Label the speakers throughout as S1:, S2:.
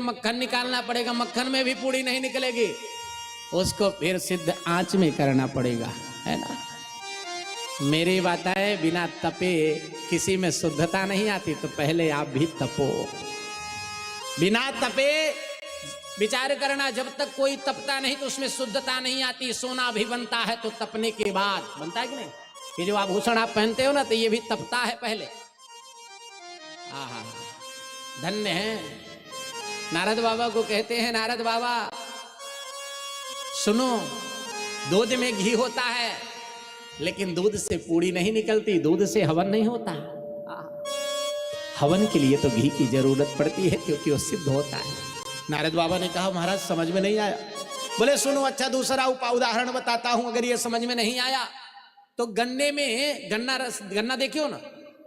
S1: मक्खन निकालना पड़ेगा, मक्खन में भी पूड़ी नहीं निकलेगी, उसको फिर सिद्ध आंच में करना पड़ेगा, है ना। मेरी बात है, बिना तपे किसी में शुद्धता नहीं आती, तो पहले आप भी तपो। बिना तपे विचार करना, जब तक कोई तपता नहीं तो उसमें शुद्धता नहीं आती। सोना भी बनता है तो तपने के बाद बनता है कि नहीं। ये जो आभूषण आप पहनते हो ना, तो ये भी तपता है पहले। आहा, धन्य है। नारद बाबा को कहते हैं, नारद बाबा सुनो, दूध में घी होता है लेकिन दूध से पूड़ी नहीं निकलती, दूध से हवन नहीं होता। हवन के लिए तो घी की जरूरत पड़ती है, क्योंकि वो सिद्ध होता है। नारद बाबा ने कहा, महाराज समझ में नहीं आया। बोले सुनो, अच्छा दूसरा उदाहरण बताता हूं, अगर ये समझ में नहीं आया तो गन्ने में गन्ना रस, गन्ना देखियो ना,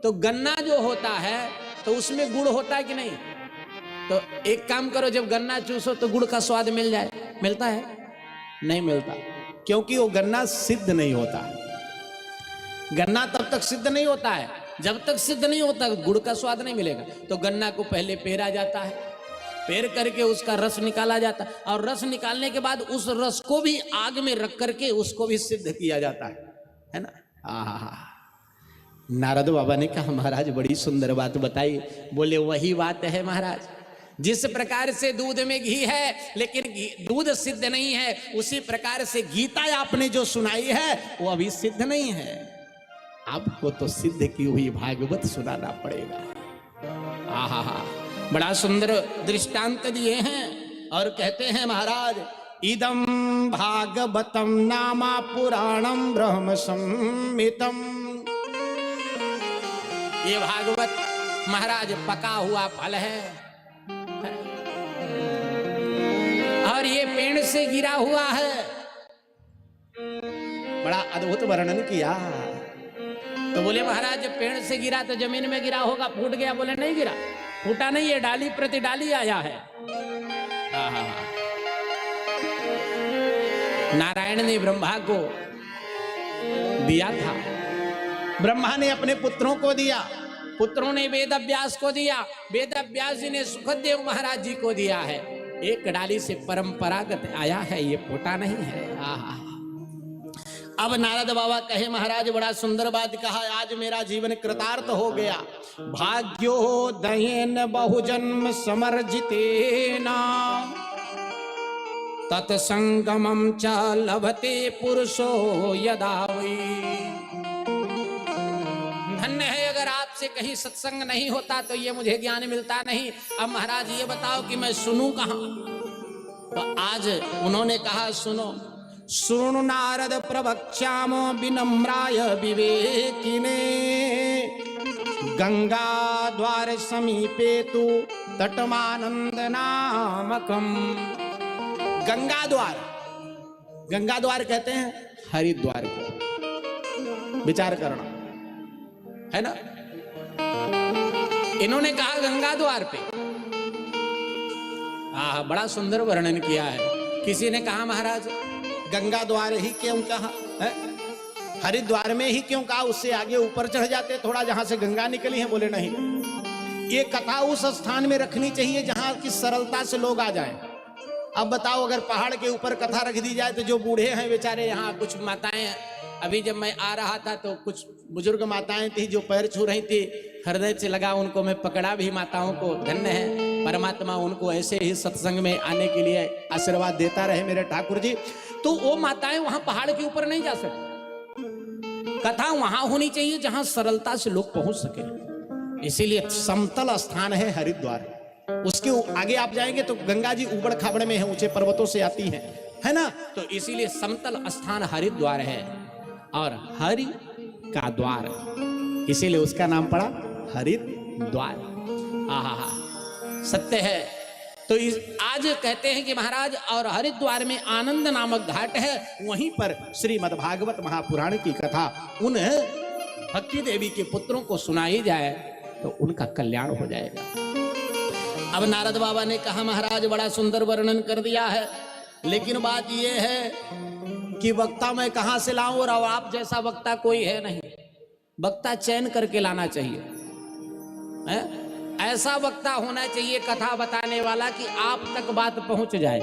S1: तो गन्ना जो होता है तो उसमें गुड़ होता है कि नहीं। तो एक काम करो, जब गन्ना चूसो तो गुड़ का स्वाद मिल जाए, मिलता है? नहीं मिलता, क्योंकि वो गन्ना सिद्ध नहीं होता। गन्ना तब तक सिद्ध नहीं होता है, जब तक सिद्ध नहीं होता गुड़ का स्वाद नहीं मिलेगा। तो गन्ना को पहले पेरा जाता है, पेर करके उसका रस निकाला जाता है, और रस निकालने के बाद उस रस को भी आग में रख करके उसको भी सिद्ध किया जाता है ना। नारद बाबा ने कहा, महाराज बड़ी सुंदर बात बताई। बोले वही बात है महाराज, जिस प्रकार से दूध में घी है लेकिन दूध सिद्ध नहीं है, उसी प्रकार से गीता आपने जो सुनाई है वो अभी सिद्ध नहीं है। आपको तो सिद्ध की हुई भागवत सुनाना पड़ेगा। आहा, बड़ा सुंदर दृष्टांत दिए हैं। और कहते हैं महाराज, इदम भागवतम नामा पुराणम ब्रह्म संहितम। ये भागवत महाराज पका हुआ फल है, और ये पेड़ से गिरा हुआ है। बड़ा अद्भुत वर्णन किया। तो बोले महाराज, जब पेड़ से गिरा तो जमीन में गिरा होगा, फूट गया? बोले नहीं गिरा, फूटा नहीं, ये डाली प्रति डाली आया है। नारायण ने ब्रह्मा को दिया था, ब्रह्मा ने अपने पुत्रों को दिया, पुत्रों ने वेद व्यास को दिया, वेद व्यास जी ने सुखदेव महाराज जी को दिया है। एक डाली से परंपरागत आया है, ये फूटा नहीं है। आहा, अब नारद बाबा कहे, महाराज बड़ा सुंदर बात कहा, आज मेरा जीवन कृतार्थ हो गया। भाग्योदयेन बहुजन्म समर्जितेन तत्संगमं च लभते पुरुषो यदा वै। धन्य है, अगर आपसे कहीं सत्संग नहीं होता तो ये मुझे ज्ञान मिलता नहीं। अब महाराज ये बताओ कि मैं सुनूं कहां? तो आज उन्होंने कहा, सुनो, शृणु नारद प्रवक्ष्यामो विनम्राय विवेकिने, गंगा द्वार समीपे तु तटमानंद नामकम। गंगा द्वार, गंगा द्वार कहते हैं हरिद्वार को, विचार करना है ना। इन्होंने कहा गंगा द्वार पे। बड़ा सुंदर वर्णन किया है। किसी ने कहा, महाराज गंगा द्वार ही क्यों कहा है, हरिद्वार में ही क्यों कहा, उससे आगे ऊपर चढ़ जाते थोड़ा, जहां से गंगा निकली है। बोले नहीं, ये कथा उस स्थान में रखनी चाहिए जहां की सरलता से लोग आ जाएं। अब बताओ, अगर पहाड़ के ऊपर कथा रख दी जाए तो जो बूढ़े हैं बेचारे, यहाँ कुछ माताएं, अभी जब मैं आ रहा था तो कुछ बुजुर्ग माताएं थी जो पैर छू रही थी, हृदय से लगा, उनको मैं पकड़ा भी माताओं को। धन्य है परमात्मा, उनको ऐसे ही सत्संग में आने के लिए आशीर्वाद देता रहे मेरे ठाकुर जी। तो वो माताएं वहां पहाड़ के ऊपर नहीं जा सकती, कथा वहां होनी चाहिए जहां सरलता से लोग पहुंच सके। इसीलिए समतल स्थान है हरिद्वार। उसके आगे आप जाएंगे तो गंगा जी उबड़ खाबड़ में है, ऊंचे पर्वतों से आती है ना। तो इसीलिए समतल स्थान हरिद्वार है, और हरि का द्वार, इसीलिए उसका नाम पड़ा हरिद्वार। आहा, सत्य है। तो आज कहते हैं कि महाराज, और हरिद्वार में आनंद नामक घाट है, वहीं पर श्रीमद् भागवत महापुराण की कथा उन भक्ति देवी के पुत्रों को सुनाई जाए तो उनका कल्याण हो जाएगा। अब नारद बाबा ने कहा, महाराज बड़ा सुंदर वर्णन कर दिया है, लेकिन बात यह है कि वक्ता मैं कहां से लाऊं, और आप जैसा वक्ता कोई है नहीं। वक्ता चयन करके लाना चाहिए है? ऐसा वक्ता होना चाहिए कथा बताने वाला कि आप तक बात पहुंच जाए।